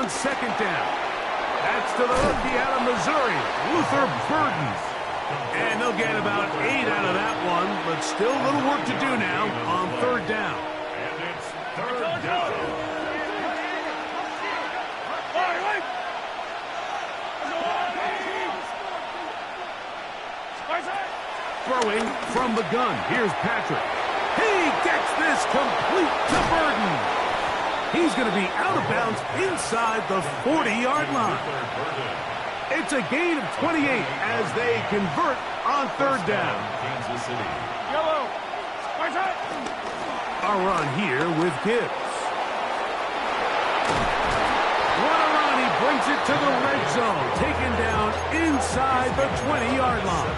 on second down. That's to the rookie out of Missouri, Luther Burden. And they'll get about 8 out of that one, but still a little work to do now on third down. And it's third down. Throwing from the gun. Here's Patrick. He gets this complete to Burden. He's going to be out of bounds inside the 40-yard line. It's a gain of 28 as they convert on third down. Kansas City. A run here with Gibbs. What a run. He brings it to the red zone. Taken down inside the 20-yard line.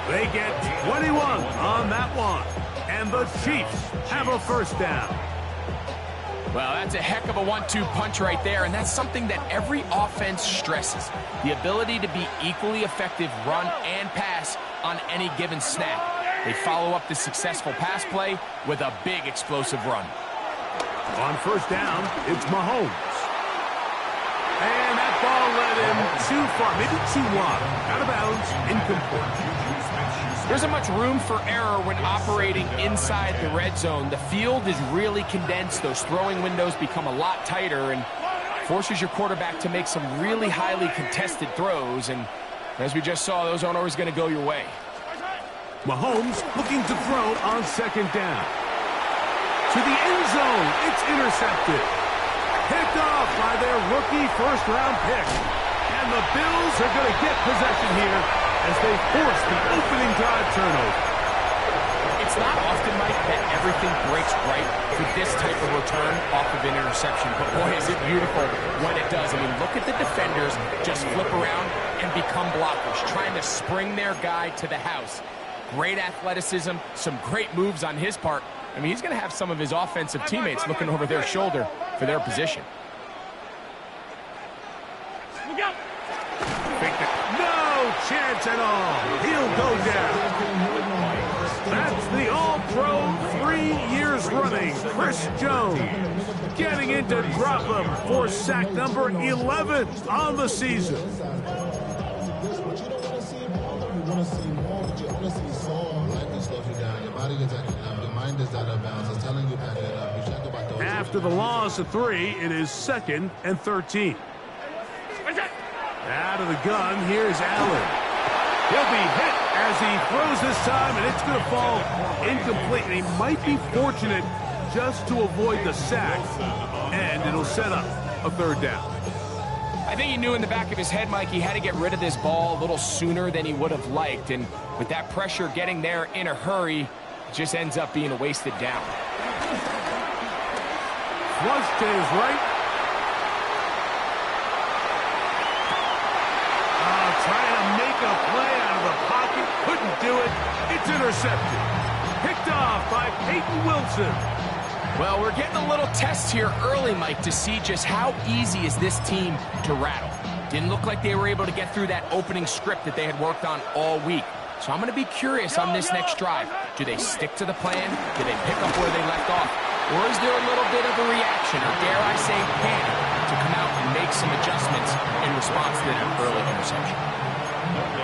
They get 21 on that one. And the Chiefs have a first down. Well, that's a heck of a 1-2 punch right there, and that's something that every offense stresses. The ability to be equally effective run and pass on any given snap. They follow up the successful pass play with a big explosive run. On first down, it's Mahomes. And that ball led him too far, maybe too wide. Out of bounds, incomplete. There isn't much room for error when operating inside the red zone. The field is really condensed. Those throwing windows become a lot tighter and forces your quarterback to make some really highly contested throws. And as we just saw, those aren't always going to go your way. Mahomes looking to throw on second down. To the end zone. It's intercepted. Picked off by their rookie first-round pick. And the Bills are going to get possession here as they force the opening drive turnover. It's not often, Mike, that everything breaks right for this type of return off of an interception. But boy, is it beautiful when it does. I mean, look at the defenders just flip around and become blockers, trying to spring their guy to the house. Great athleticism, some great moves on his part. I mean, he's going to have some of his offensive teammates looking over their shoulder for their position. No chance at all. He'll go down. That's the All-Pro 3 years running, Chris Jones, getting in to drop him for sack number 11 on the season. After the loss of 3, it is 2nd and 13. Out of the gun, here's Allen. He'll be hit as he throws this time, and it's going to fall incomplete. And he might be fortunate just to avoid the sack, and it'll set up a third down. I think he knew in the back of his head, Mike, he had to get rid of this ball a little sooner than he would have liked. And with that pressure getting there in a hurry, it just ends up being a wasted down. Flush to his right. Trying to make a play out of the pocket. Couldn't do it. It's intercepted. Picked off by Peyton Wilson. Well, we're getting a little test here early, Mike, to see just how easy is this team to rattle. Didn't look like they were able to get through that opening script that they had worked on all week. So I'm going to be curious on this next drive. Do they stick to the plan? Do they pick up where they left off? Or is there a little bit of a reaction, or dare I say panic, to come out and make some adjustments in response to that early interception?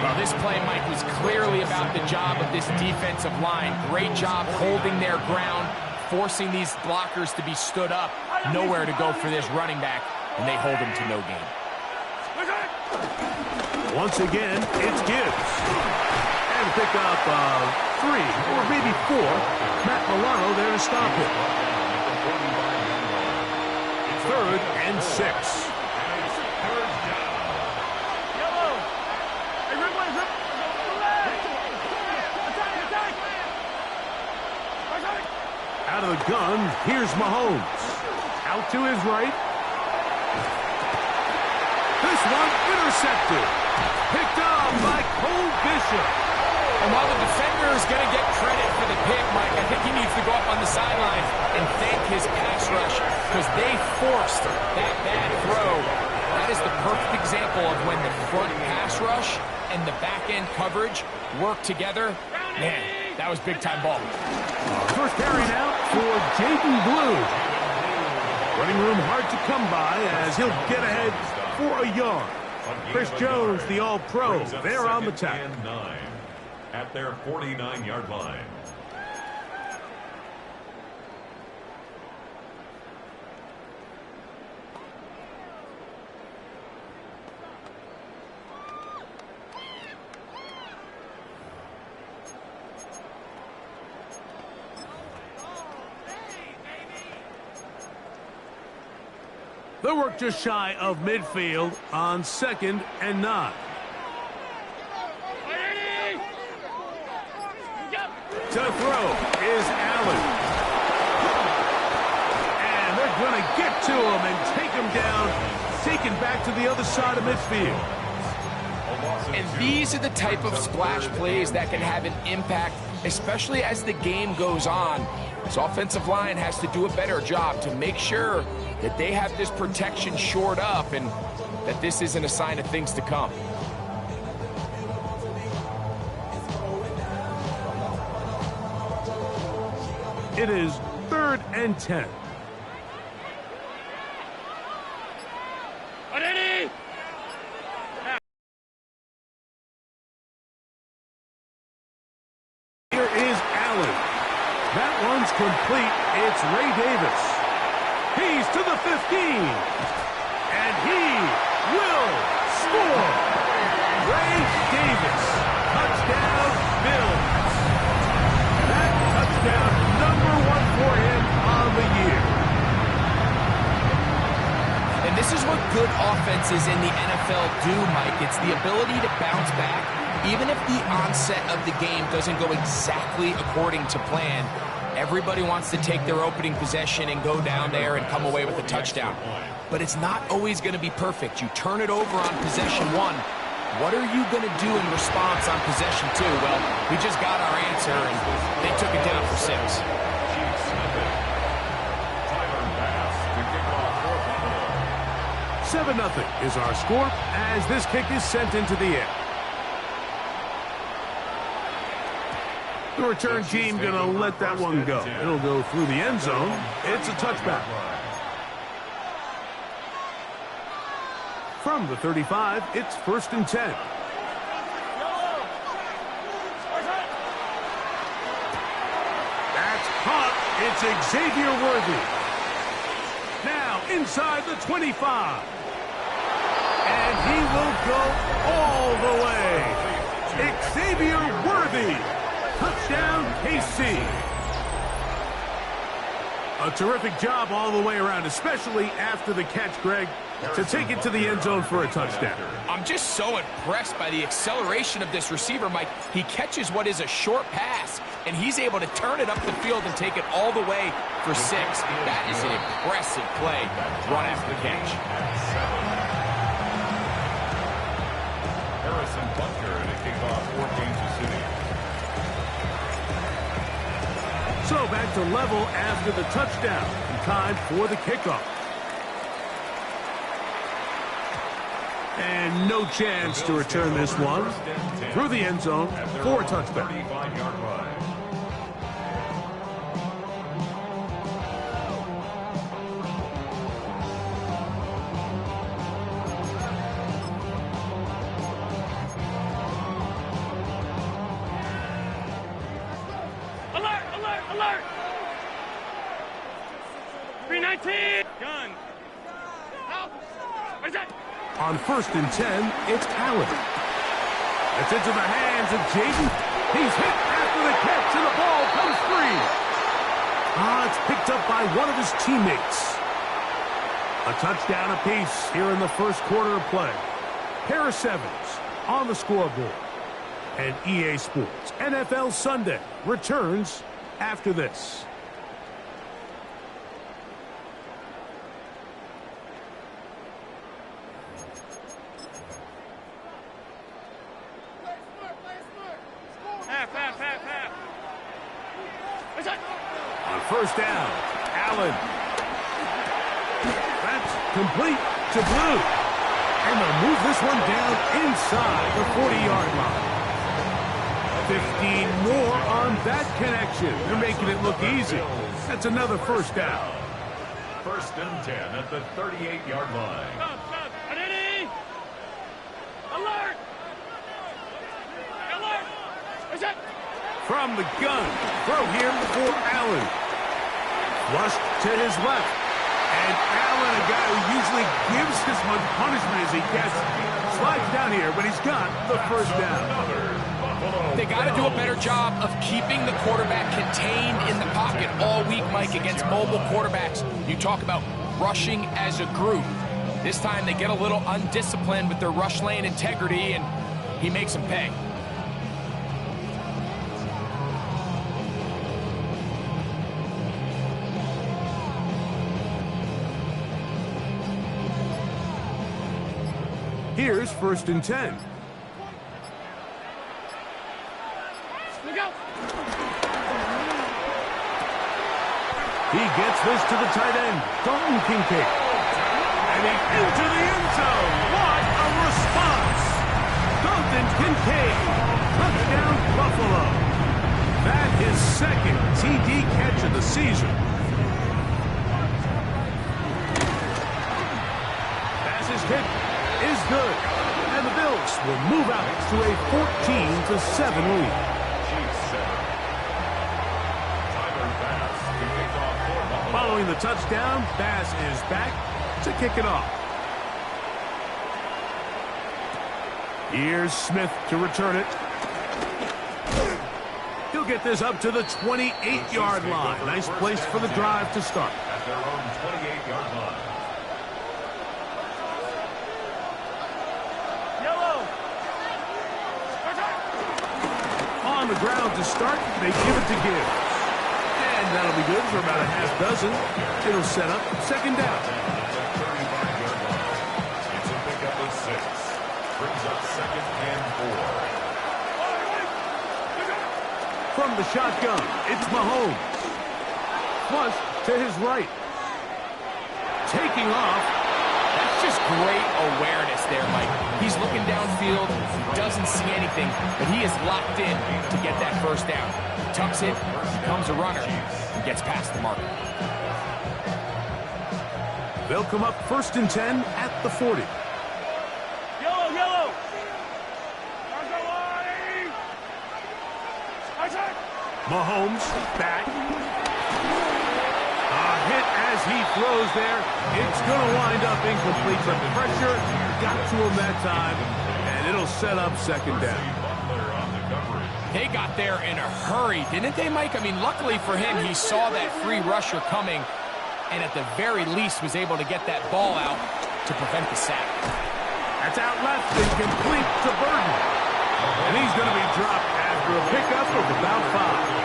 Well, this play, Mike, was clearly about the job of this defensive line. Great job holding their ground, forcing these blockers to be stood up. Nowhere to go for this running back, and they hold him to no gain. Once again, it's Gibbs. And pick up 3 or maybe 4. Matt Milano there to stop it. 3rd and 6. Out of the gun, here's Mahomes. Out to his right. This one intercepted. Picked up by Cole Bishop. And while the defender is going to get credit for the pick, Mike, I think he needs to go up on the sideline and thank his pass rush because they forced that bad throw. That is the perfect example of when the front pass rush and the back-end coverage work together. Man, that was big-time ball. First carry now for Jaden Blue. Running room hard to come by as he'll get ahead for a yard. Chris Jones, the All-Pro, there on the tackle. And 9 at their 49-yard line. They'll work just shy of midfield on 2nd and 9. To throw is Allen. And they're going to get to him and take him down, taken back to the other side of midfield. And these are the type of splash plays that can have an impact, especially as the game goes on. This offensive line has to do a better job to make sure that they have this protection shored up and that this isn't a sign of things to come. It is 3rd and 10. Here is Allen. That one's complete. It's Ray Davis. He's to the 15. And he will score. Ray Davis. Touchdown, Bills. That touchdown, number 1 for him on the year. And this is what good offenses in the NFL do, Mike. It's the ability to bounce back, even if the onset of the game doesn't go exactly according to plan. Everybody wants to take their opening possession and go down there and come away with a touchdown. But it's not always going to be perfect. You turn it over on possession 1. What are you going to do in response on possession 2? Well, we just got our answer, and they took it down for 6. 7-0 is our score as this kick is sent into the air. The return team going to let that one go. It'll go through the end zone. It's a touchback. From the 35, it's 1st and 10. That's caught. It's Xavier Worthy. Now inside the 25. And he will go all the way. Xavier Worthy. Touchdown, KC. A terrific job all the way around, especially after the catch, Greg, to take it to the end zone for a touchdown. I'm just so impressed by the acceleration of this receiver, Mike. He catches what is a short pass, and he's able to turn it up the field and take it all the way for 6. That is an impressive play run after the catch. Harrison Butker and a kickoff for Kansas City. So back to level after the touchdown. Time for the kickoff. And no chance to return this one through the end zone for a touchdown. 35-yard line. Alert! Alert! Alert! 319! Gun! Help! What is that? On 1st and 10, it's Allen. It's into the hands of Jaden. He's hit after the catch, and the ball comes free. It's picked up by one of his teammates. A touchdown apiece here in the first quarter of play. Harris Evans on the scoreboard. And EA Sports NFL Sunday returns after this. On 1st down, Allen. That's complete to Blue. And they'll move this one down inside the 40-yard line. 15 more on that connection. They're making it look easy. That's another 1st down. First and 10 at the 38-yard line. Stop, stop. Identity. Alert. Alert. Where's that? From the gun. Throw here for Allen. Flushed to his left. And Allen, a guy who usually gives as much punishment as he gets, slides down here, but he's got the first down. They got to do a better job of keeping the quarterback contained in the pocket all week, Mike, against mobile quarterbacks. You talk about rushing as a group. This time they get a little undisciplined with their rush lane integrity, and he makes them pay. Here's first and 10. Look out. He gets this to the tight end, Dalton Kincaid. And he's into the end zone. What a response! Dalton Kincaid, touchdown Buffalo. That is second TD catch of the season. Pass is hit. Is good. And the Bills will move out to a 14-7 lead. Following the touchdown, Bass is back to kick it off. Here's Smith to return it. He'll get this up to the 28-yard line. Nice place for the drive to start. At their own 28-yard line. On the ground to start, they give it to Gibbs. And that'll be good for about a half dozen. It'll set up second down. It's a pickup of 6. Brings up second and 4. From the shotgun, it's Mahomes. Flush to his right. Taking off. That's just great awareness there, Mike. He's looking downfield, doesn't see anything, but he is locked in to get that first down. He tucks it, becomes a runner, and gets past the marker. They'll come up first and 10 at the 40. Yellow, yellow. Mahomes back. A hit as he throws there. It's going to wind up incomplete, but pressure got to him that time, and it'll set up second down. They got there in a hurry, didn't they, Mike? I mean, luckily for him, he saw that free rusher coming, and at the very least was able to get that ball out to prevent the sack. That's out left and complete to Burton. And he's going to be dropped after a pickup of about 5.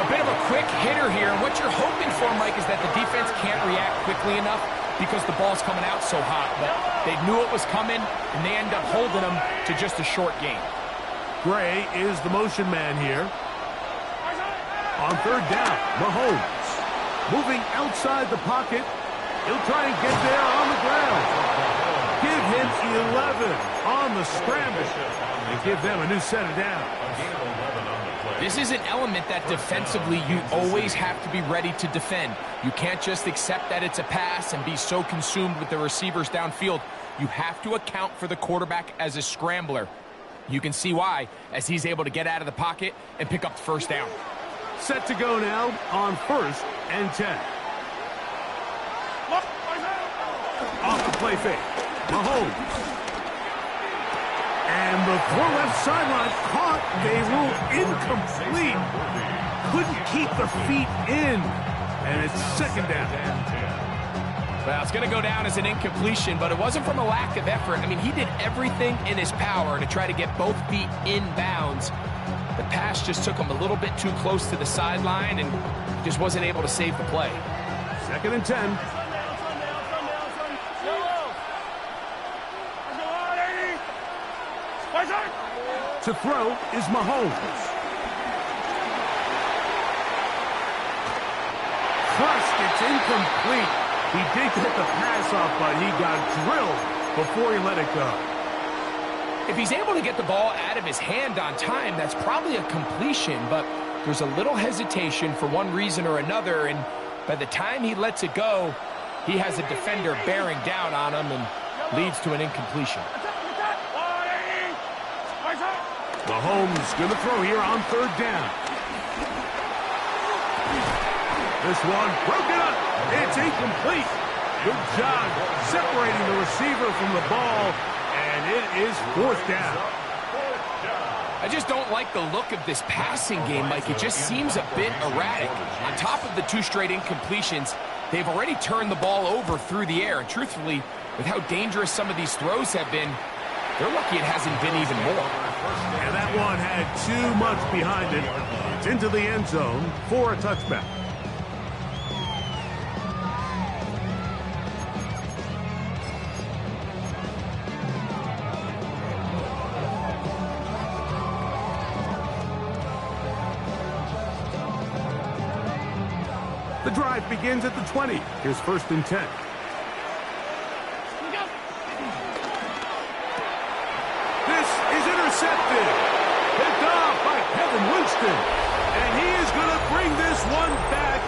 A bit of a quick hitter here. What you're hoping for, Mike, is that the defense can't react quickly enough because the ball's coming out so hot. But they knew it was coming, and they end up holding them to just a short gain. Gray is the motion man here. On third down, Mahomes. Moving outside the pocket. He'll try and get there on the ground. Give him 11 on the scramble. And give them a new set of downs. This is an element that defensively you always have to be ready to defend. You can't just accept that it's a pass and be so consumed with the receivers downfield. You have to account for the quarterback as a scrambler. You can see why, as he's able to get out of the pocket and pick up the first down. Set to go now on first and 10. Off the play fake. Mahomes. And the throw left sideline caught. They rule incomplete. Couldn't keep the feet in. And it's second down. Well, it's going to go down as an incompletion, but it wasn't from a lack of effort. I mean, he did everything in his power to try to get both feet in bounds. The pass just took him a little bit too close to the sideline and just wasn't able to save the play. Second and 10. To throw is Mahomes. First, it's incomplete. He did get the pass off, but he got drilled before he let it go. If he's able to get the ball out of his hand on time, that's probably a completion, but there's a little hesitation for one reason or another, and By the time he lets it go, he has a defender bearing down on him and leads to an incompletion. Mahomes going to throw here on third down. This one broken up. It's incomplete. Good job separating the receiver from the ball, and it is fourth down. I just don't like the look of this passing game, Mike. It just seems a bit erratic. On top of the 2 straight incompletions, they've already turned the ball over through the air. And truthfully, with how dangerous some of these throws have been, they're lucky it hasn't been even more. And that one had too much behind it. It's into the end zone for a touchback. The drive begins at the 20. Here's 1st and 10. This is intercepted. Picked off by Kevin Winston. And he is going to bring this one back.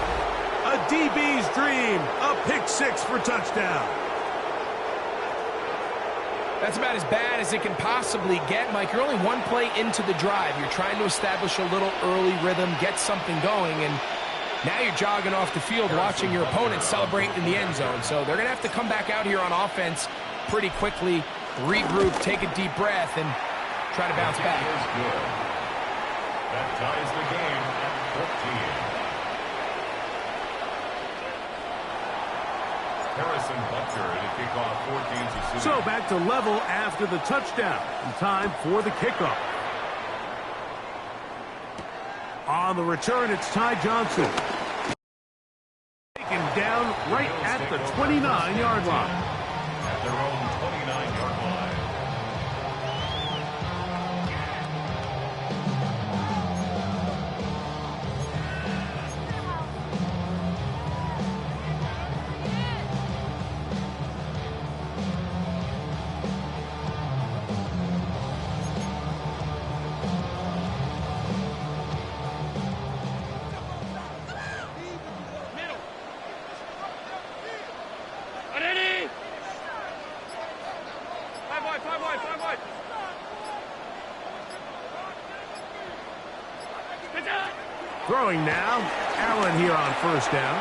A DB's dream. A pick 6 for touchdown. That's about as bad as it can possibly get, Mike. You're only one play into the drive. You're trying to establish a little early rhythm, get something going, and now you're jogging off the field watching your opponent celebrate in the end zone. So they're going to have to come back out here on offense pretty quickly, regroup, take a deep breath, and try to bounce back. That ties the game at 14. Harrison Butker to kick off 14 to 6. So back to level after the touchdown. And time for the kickoff. On the return, it's Ty Johnson. Taken down right at the 29-yard line. At their own 29-yard line. Throwing now, Allen here on 1st down.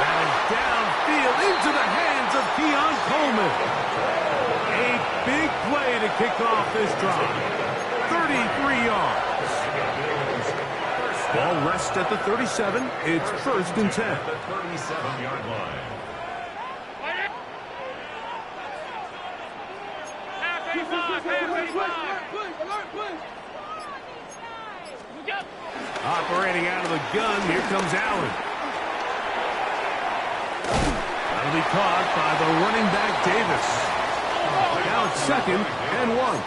That is downfield into the hands of Keon Coleman. A big play to kick off this drive. 33 yards. Ball rests at the 37. It's 1st and 10. At the 37-yard line. Operating out of the gun, here comes Allen. That'll be caught by the running back Davis. Now it's 2nd and 1.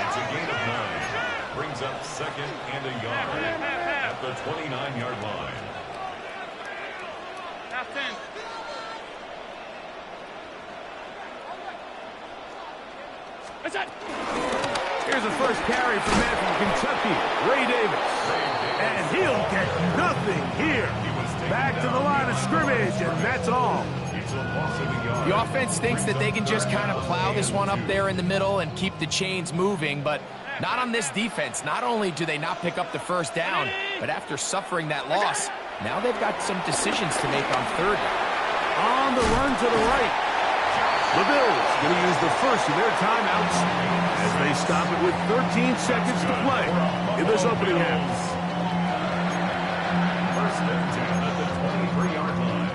It's a gain of 9. Brings up 2nd and a yard at the 29-yard line. Half 10. That's it. Here's the first carry from man from Kentucky, Ray Davis. And he'll get nothing here. Back to the line of scrimmage, and that's all. It's a loss of a yard. The offense thinks that they can just kind of plow this one up there in the middle and keep the chains moving, but not on this defense. Not only do they not pick up the 1st down, but after suffering that loss, now they've got some decisions to make on 3rd down. On the run to the right. The Bills going to use the first of their timeouts as they stop it with 13 seconds to play in this opening half. 1st and 10 at the 23-yard line.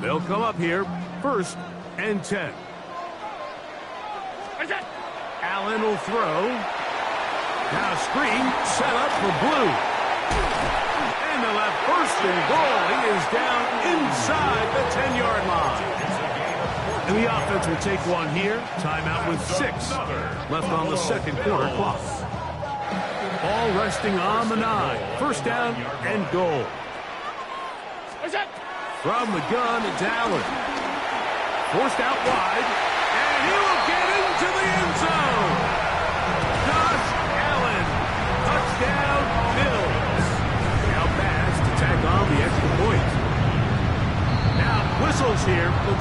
They'll come up here, 1st and 10. Allen will throw. Now screen set up for Blue. And they'll have 1st and goal. He is down inside the 10-yard line. And the offense will take one here. Timeout with 6 left on the 2nd quarter clock. Ball resting on the 9. 1st down and goal. From the gun, it's Allen. Forced out wide. And he will get into the end zone.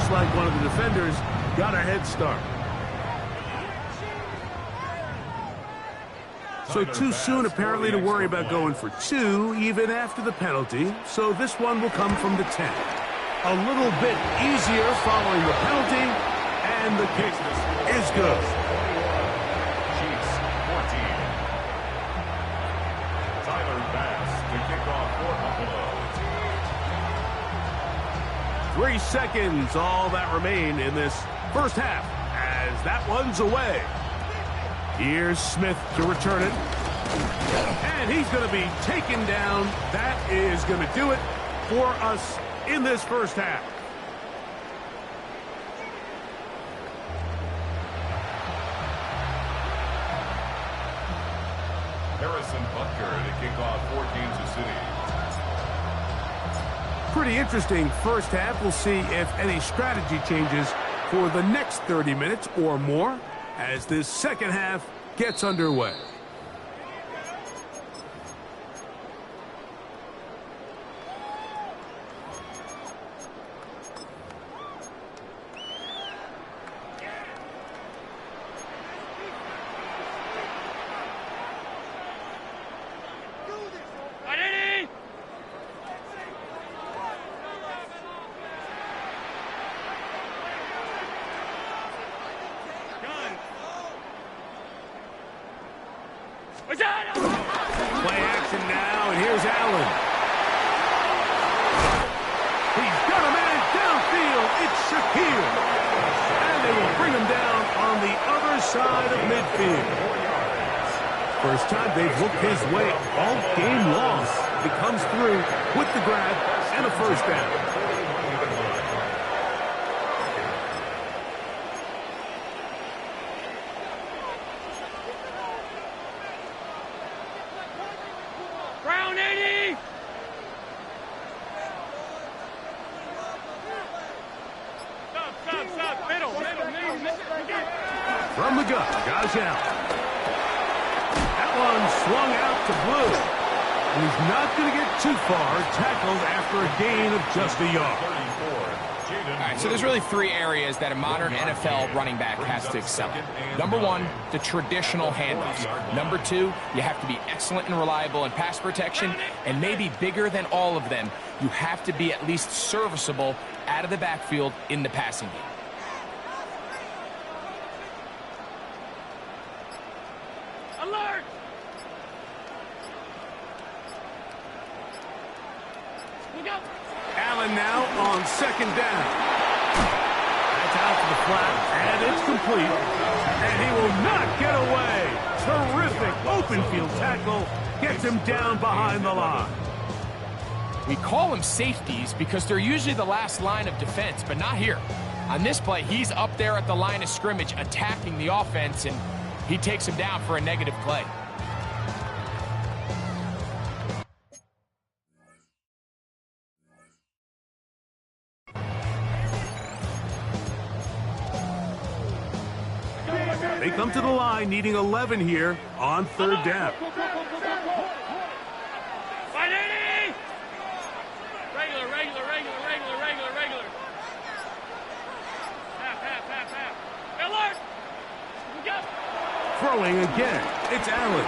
looks like one of the defenders got a head start. So too soon, apparently, to worry about going for two, even after the penalty. So this one will come from the 10. A little bit easier following the penalty, and the kick is good. Chiefs 14. Tyler Bass to kick off for Buffalo. 3 seconds, all that remain in this first half, as that one's away. Here's Smith to return it. And he's going to be taken down. That is going to do it for us in this first half. Harrison Butker to kick off for Kansas City. Pretty interesting first half. We'll see if any strategy changes for the next 30 minutes or more as this second half gets underway. Play action now, and here's Allen. He's got a man downfield. It's Shakir. And they will bring him down on the other side of midfield. First time they've looked his way all game long. He comes through with the grab and a first down. From the gun, Josh Allen. That one swung out to Blue. And he's not going to get too far, tackled after a gain of just a yard. All right, so there's really 3 areas that a modern NFL running back has to excel at. Number 1, the traditional handoffs. Number 2, you have to be excellent and reliable in pass protection. And maybe bigger than all of them, you have to be at least serviceable out of the backfield in the passing game. Alert! Look out! Allen now on second down. That's out to the flat, and it's complete. And he will not get away. Terrific open field tackle. Gets him down behind the line. We call them safeties because they're usually the last line of defense, but not here. On this play, he's up there at the line of scrimmage attacking the offense, and he takes him down for a negative play. They come to the line needing 11 here on third down. Regular. Half. Alert! Look out! Throwing again. It's Allen.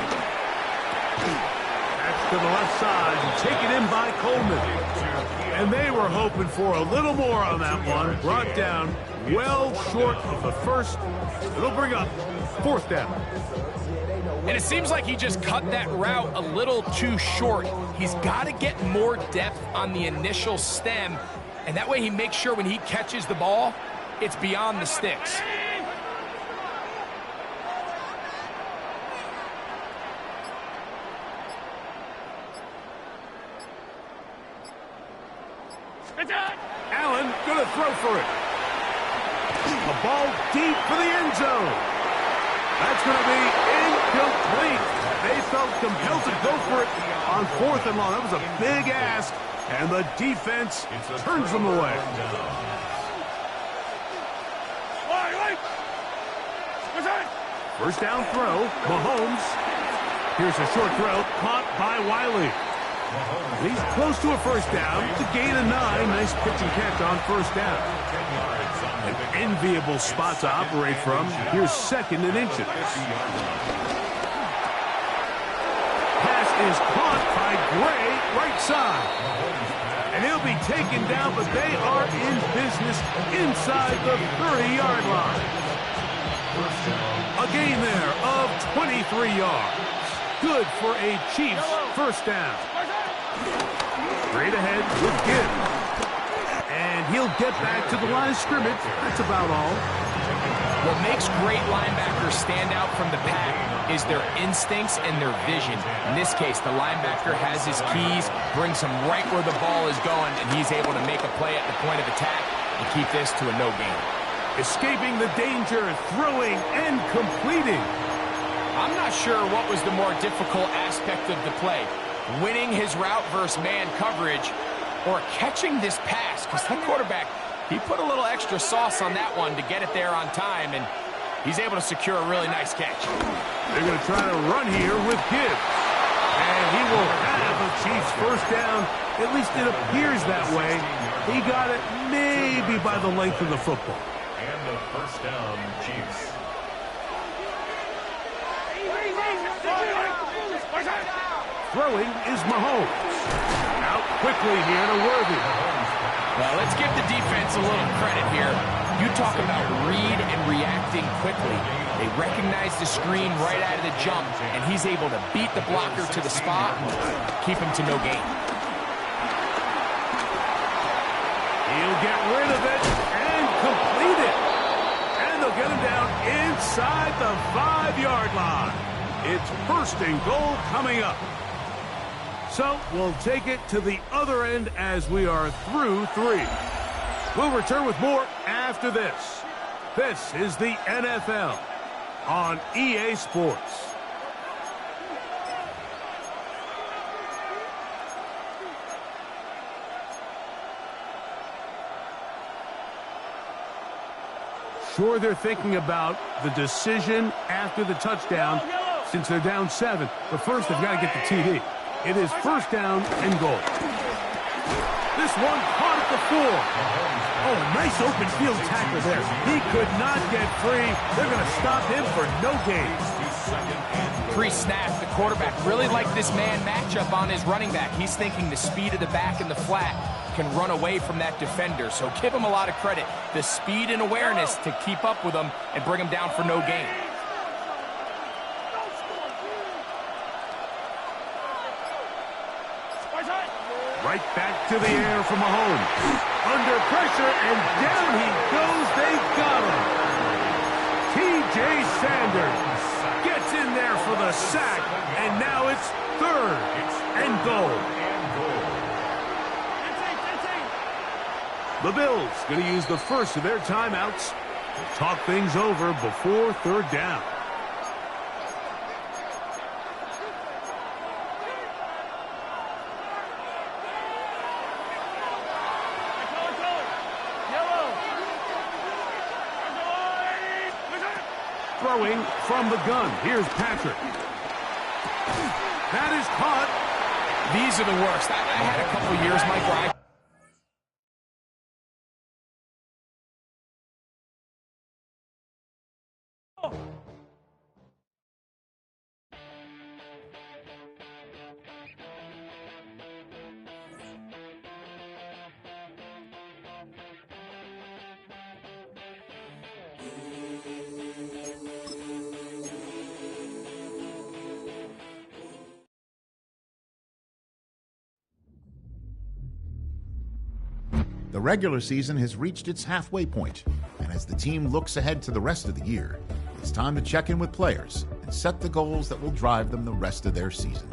That's to the left side and taken in by Coleman. And they were hoping for a little more on that one. Brought down well short of the first. It'll bring up fourth down. And it seems like he just cut that route a little too short. He's got to get more depth on the initial stem, and that way he makes sure when he catches the ball, it's beyond the sticks. Allen gonna throw for it. A ball deep for the end zone. That's going to be incomplete. They felt compelled to go for it on fourth and long. That was a big ask, and the defense turns them away. First down throw, Mahomes. Here's a short throw, caught by Wiley. He's close to a first down. To gain a 9. Nice pitch and catch on first down. An enviable spot to operate from. Here's 2nd and inches. Pass is caught by Gray, right side. And he'll be taken down, but they are in business inside the 30-yard line. A gain there of 23 yards. Good for a Chiefs first down. Straight ahead with Gibbs. And he'll get back to the line of scrimmage. That's about all. What makes great linebackers stand out from the pack is their instincts and their vision. In this case, the linebacker has his keys, brings him right where the ball is going, and he's able to make a play at the point of attack and keep this to a no gain. Escaping the danger, throwing, and completing. I'm not sure what was the more difficult aspect of the play, winning his route versus man coverage or catching this pass, because that quarterback, he put a little extra sauce on that one to get it there on time, and he's able to secure a really nice catch. They're going to try to run here with Gibbs. And he will have a Chiefs first down. At least it appears that way. He got it maybe by the length of the football. And the first down, Chiefs. Throwing is Mahomes. Out quickly here to Worthy. Well, let's give the defense a little credit here. You talk about read and reacting quickly. They recognize the screen right out of the jump, and he's able to beat the blocker to the spot and keep him to no gain. He'll get rid of it and complete it. And they'll get him down inside the 5-yard line. It's 1st and goal coming up. So we'll take it to the other end as we are through 3. We'll return with more after this. This is the NFL on EA Sports. Sure, they're thinking about the decision after the touchdown since they're down 7. But first, they've got to get the TD. It is 1st down and goal. This one caught at the 4. Oh, nice open field tackle there. He could not get free. They're going to stop him for no gain. Pre-snap, the quarterback really liked this man matchup on his running back. He's thinking the speed of the back in the flat can run away from that defender. So give him a lot of credit. The speed and awareness to keep up with him and bring him down for no gain. Right back to the air for Mahomes. Under pressure, and down he goes. They got him. T.J. Sanders gets in there for the sack, and now it's 3rd and goal. The Bills going to use the first of their timeouts to talk things over before 3rd down. Throwing from the gun. Here's Patrick. That is caught. These are the worst. I had a couple years, Mike, where The regular season has reached its halfway point, and as the team looks ahead to the rest of the year, it's time to check in with players and set the goals that will drive them the rest of their season.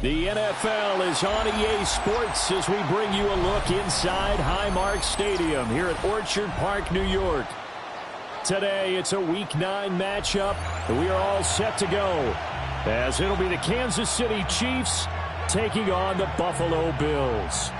The NFL is on EA Sports as we bring you a look inside Highmark Stadium here at Orchard Park, New York. Today, it's a Week 9 matchup, and we are all set to go, as it'll be the Kansas City Chiefs taking on the Buffalo Bills.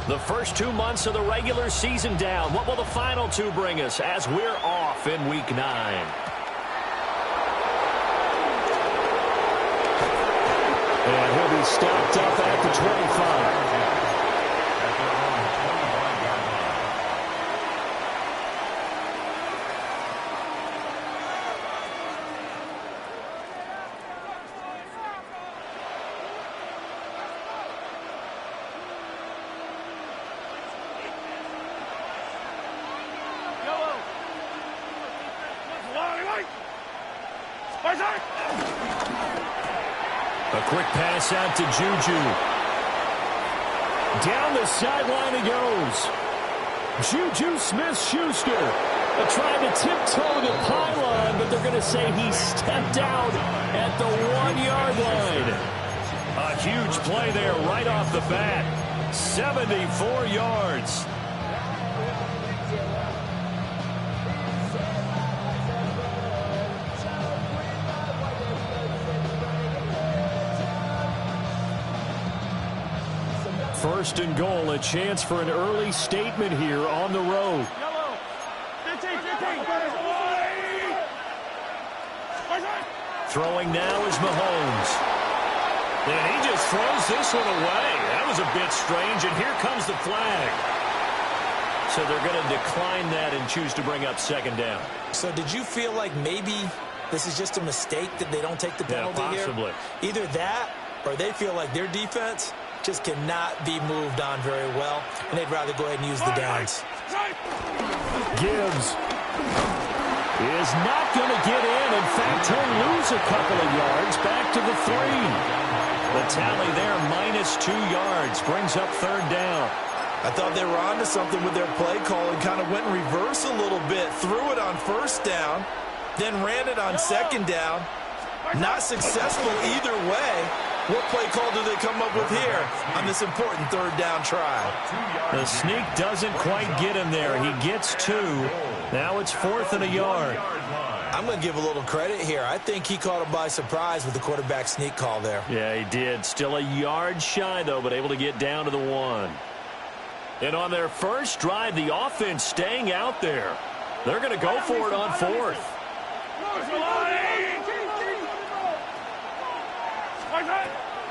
The first 2 months of the regular season down. What will the final 2 bring us as we're off in Week 9? And he'll be stopped up at the 25. A quick pass out to Juju. Down the sideline he goes. Juju Smith-Schuster trying to tiptoe the pylon, but they're going to say he stepped out at the 1-yard line. A huge play there right off the bat. 74 yards. First and goal, a chance for an early statement here on the road. Throwing now is Mahomes. And he just throws this one away. That was a bit strange, and here comes the flag. So they're going to decline that and choose to bring up second down. So did you feel like maybe this is just a mistake that they don't take the penalty possibly here? Either that or they feel like their defense just cannot be moved on very well, and they'd rather go ahead and use the downs. Gibbs is not going to get in. In fact, he'll lose a couple of yards back to the 3. The tally there, -2 yards, brings up third down. I thought they were onto something with their play call and kind of went in reverse a little bit, threw it on first down, then ran it on second down. Not successful either way. What play call do they come up with here on this important third down try? The sneak doesn't quite get him there. He gets 2. Now it's 4th and a yard. I'm going to give a little credit here. I think he caught him by surprise with the quarterback sneak call there. Yeah, he did. Still a yard shy, though, but able to get down to the 1. And on their first drive, the offense staying out there. They're going to go for it on 4th.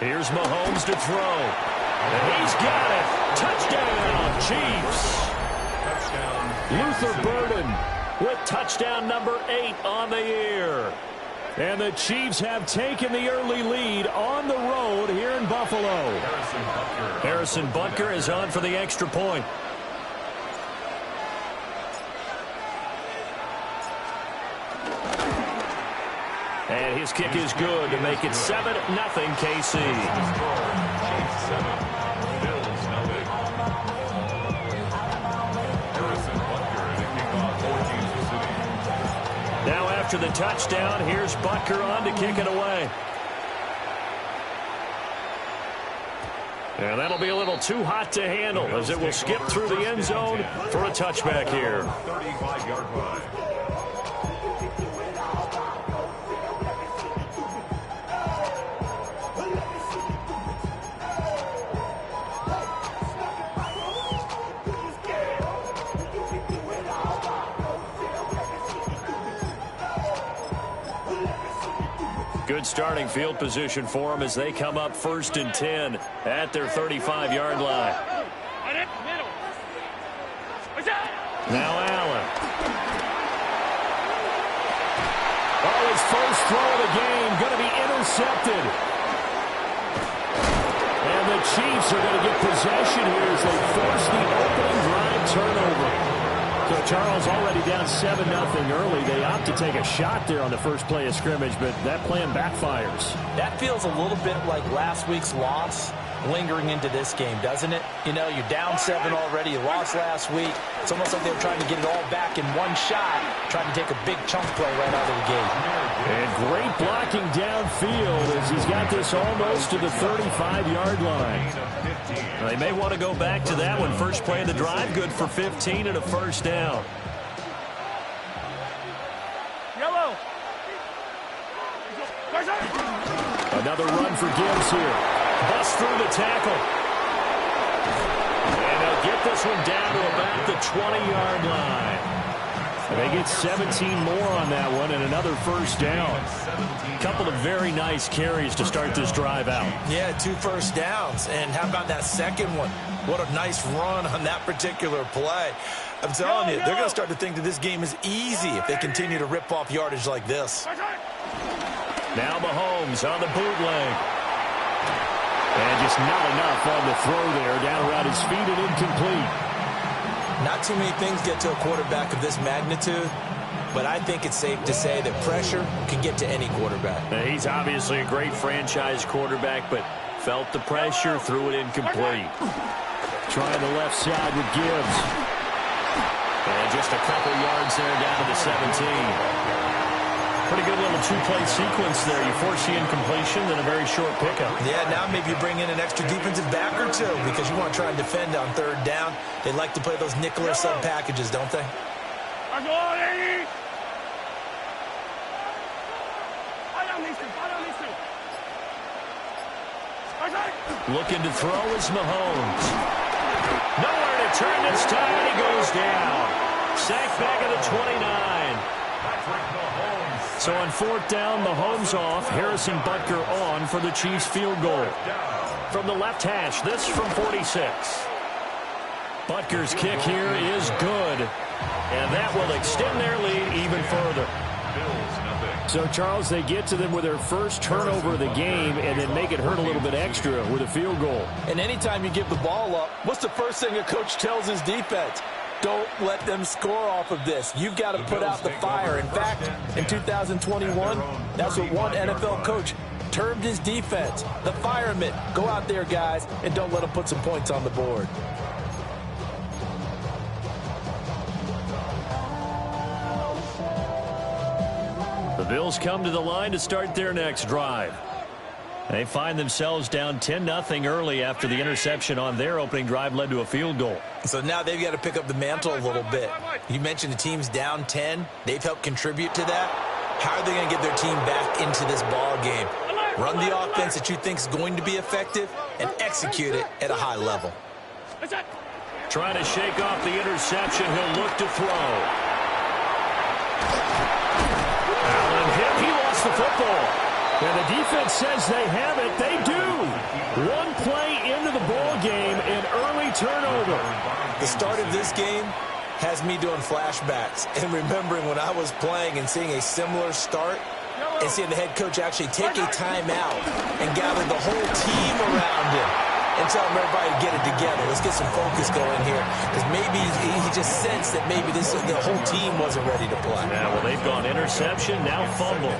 Here's Mahomes to throw. And he's got it. Touchdown, Chiefs. Luther Burden with touchdown number 8 on the year. And the Chiefs have taken the early lead on the road here in Buffalo. Harrison Butker is on for the extra point. And his kick is good to make it 7-0 KC. Now after the touchdown, here's Butker on to kick it away. And that'll be a little too hot to handle as it will skip through the end zone for a touchback here. 35-yard line. Good starting field position for them as they come up 1st and 10 at their 35-yard line. Now Allen. Oh, his first throw of the game going to be intercepted. And the Chiefs are going to get possession here as they force the opening drive turnover. So Charles already down 7-0 early. They opt to take a shot there on the first play of scrimmage, but that plan backfires. That feels a little bit like last week's loss lingering into this game, doesn't it? You know, you're down 7 already. You lost last week. It's almost like they were trying to get it all back in one shot, trying to take a big chunk play right out of the gate. And great blocking downfield as he's got this almost to the 35-yard line. They may want to go back to that one. First play of the drive, good for 15 and a first down. Yellow. Another run for Gibbs here. Bust through the tackle. And they'll get this one down to about the 20-yard line. And they get 17 more on that one and another first down. Couple of very nice carries to start this drive out. Yeah, 2 first downs. And how about that second one? What a nice run on that particular play. I'm telling you, they're going to start to think that this game is easy if they continue to rip off yardage like this. Now Mahomes on the bootleg. And just not enough on the throw there. Down around his feet and incomplete. Not too many things get to a quarterback of this magnitude, but I think it's safe to say that pressure can get to any quarterback. He's obviously a great franchise quarterback, but felt the pressure, threw it incomplete. Trying the left side with Gibbs. And just a couple yards there down to the 17. Pretty good little 2-play sequence there. You force the incompletion, then a very short pickup. Yeah, now maybe you bring in an extra defensive back or two because you want to try and defend on third down. They like to play those nickel or sub packages, don't they? Looking to throw is Mahomes. Nowhere to turn this time, and he goes down. Sacked back at the 29. So on fourth down, Mahomes off, Harrison Butker on for the Chiefs field goal. From the left hash, this from 46. Butker's kick here is good, and that will extend their lead even further. So, Charles, they get to them with their first turnover of the game and then make it hurt a little bit extra with a field goal. And anytime you give the ball up, what's the first thing a coach tells his defense? Don't let them score off of this. You've got to put out the fire. In fact, in 2021, that's what one NFL coach termed his defense. The firemen. Go out there, guys, and don't let them put some points on the board. The Bills come to the line to start their next drive. They find themselves down 10-0 early after the interception on their opening drive led to a field goal. So now they've got to pick up the mantle a little bit. You mentioned the team's down 10. They've helped contribute to that. How are they going to get their team back into this ball game? Run the offense that you think is going to be effective and execute it at a high level. Trying to shake off the interception. He'll look to throw. Allen hit. He lost the football. And the defense says they have it. They do. One play into the ball game, an early turnover. The start of this game has me doing flashbacks and remembering when I was playing and seeing a similar start and seeing the head coach actually take a timeout and gather the whole team around him and tell everybody to get it together. Let's get some focus going here because maybe he just sensed that maybe the whole team wasn't ready to play. Yeah, well, they've gone interception, now fumble.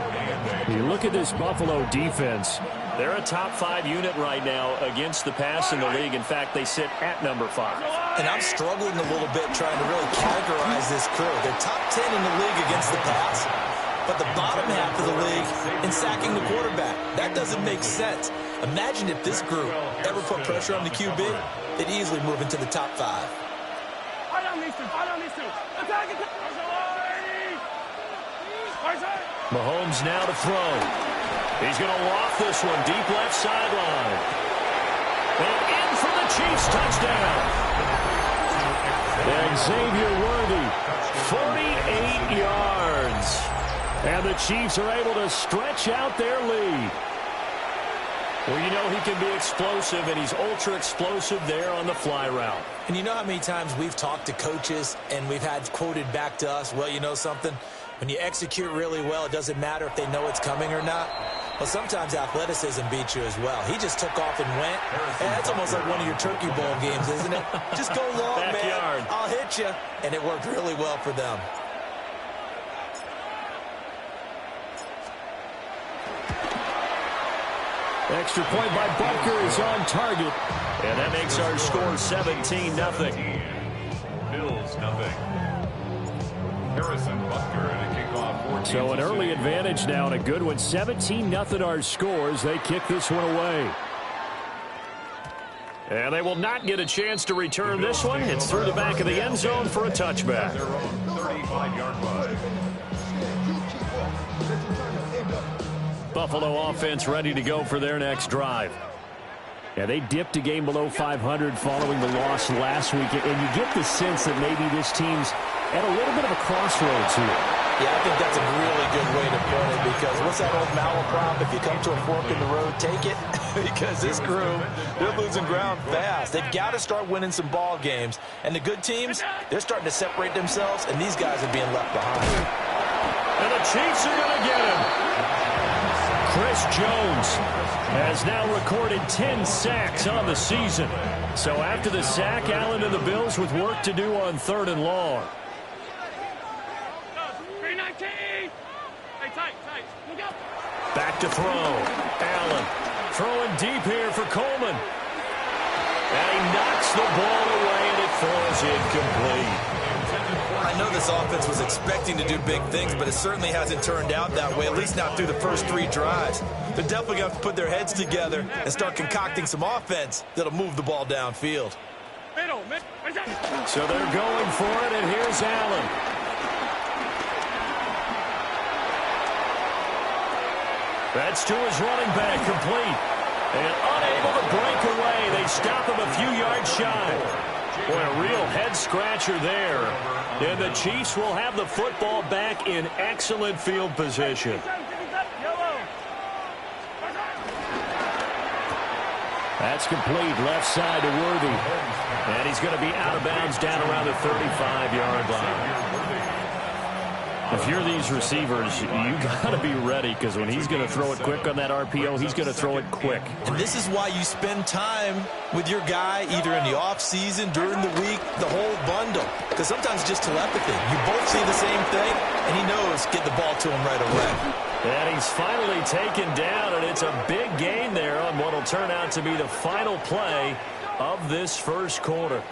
You look at this Buffalo defense. They're a top 5 unit right now against the pass in the league. In fact, they sit at number 5. And I'm struggling a little bit trying to really categorize this crew. They're top 10 in the league against the pass, but the bottom half of the league in sacking the quarterback. That doesn't make sense. Imagine if this group ever put pressure on the QB, they'd easily move into the top 5. Mahomes now to throw. He's going to loft this one deep left sideline. And in for the Chiefs touchdown. And Xavier Worthy, 48 yards. And the Chiefs are able to stretch out their lead. Well, you know he can be explosive, and he's ultra explosive there on the fly route. And you know how many times we've talked to coaches and we've had quoted back to us, well, you know something? When you execute really well, it doesn't matter if they know it's coming or not. Well, sometimes athleticism beats you as well. He just took off and went. And that's almost like one of your Turkey Bowl games, isn't it? Just go long, Backyard. man. I'll hit you. And it worked really well for them. Extra point by Butker is on target. And that makes our score 17-0. Bills, nothing. Harrison Butker at a kickoff. So an early advantage now and a good one. 17-0 our scores. They kick this one away. And they will not get a chance to return this one. It's through the back of the end zone for a touchback. Their own 35-yard line. Buffalo offense ready to go for their next drive. Yeah, they dipped a game below 500 following the loss last week. And you get the sense that maybe this team's at a little bit of a crossroads here. Yeah, I think that's a really good way to put it, because what's that old malaprop? If you come to a fork in the road, take it. Because this crew, they're losing ground fast. They've got to start winning some ball games. And the good teams, they're starting to separate themselves, and these guys are being left behind. And the Chiefs are going to get him. Chris Jones has now recorded 10 sacks on the season. So after the sack, Allen and the Bills with work to do on 3rd and long. 319. Hey, tight. Look up. Back to throw. Allen throwing deep here for Coleman. And he knocks the ball away, and it falls incomplete. I know this offense was expecting to do big things, but it certainly hasn't turned out that way, at least not through the first 3 drives. They're definitely going to have to put their heads together and start concocting some offense that'll move the ball downfield. So they're going for it, and here's Allen. That's to his running back, complete. And unable to break away. They stop him a few yards shy. Boy, a real head-scratcher there. And the Chiefs will have the football back in excellent field position. That's complete, left side to Worthy. And he's going to be out of bounds down around the 35-yard line. If you're these receivers, you got to be ready, because when he's going to throw it quick on that RPO, he's going to throw it quick. And this is why you spend time with your guy, either in the offseason, during the week, the whole bundle. Because sometimes it's just telepathy. You both see the same thing, and he knows get the ball to him right away. And he's finally taken down, and it's a big gain there on what will turn out to be the final play of this first quarter.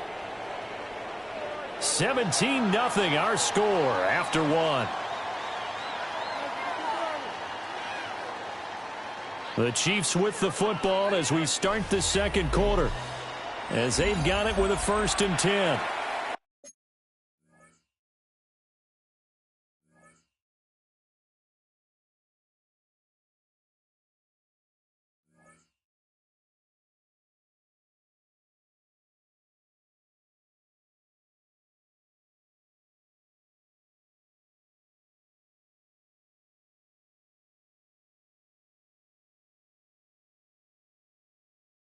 17-0 our score after 1. The Chiefs with the football as we start the second quarter, as they've got it with a 1st and 10.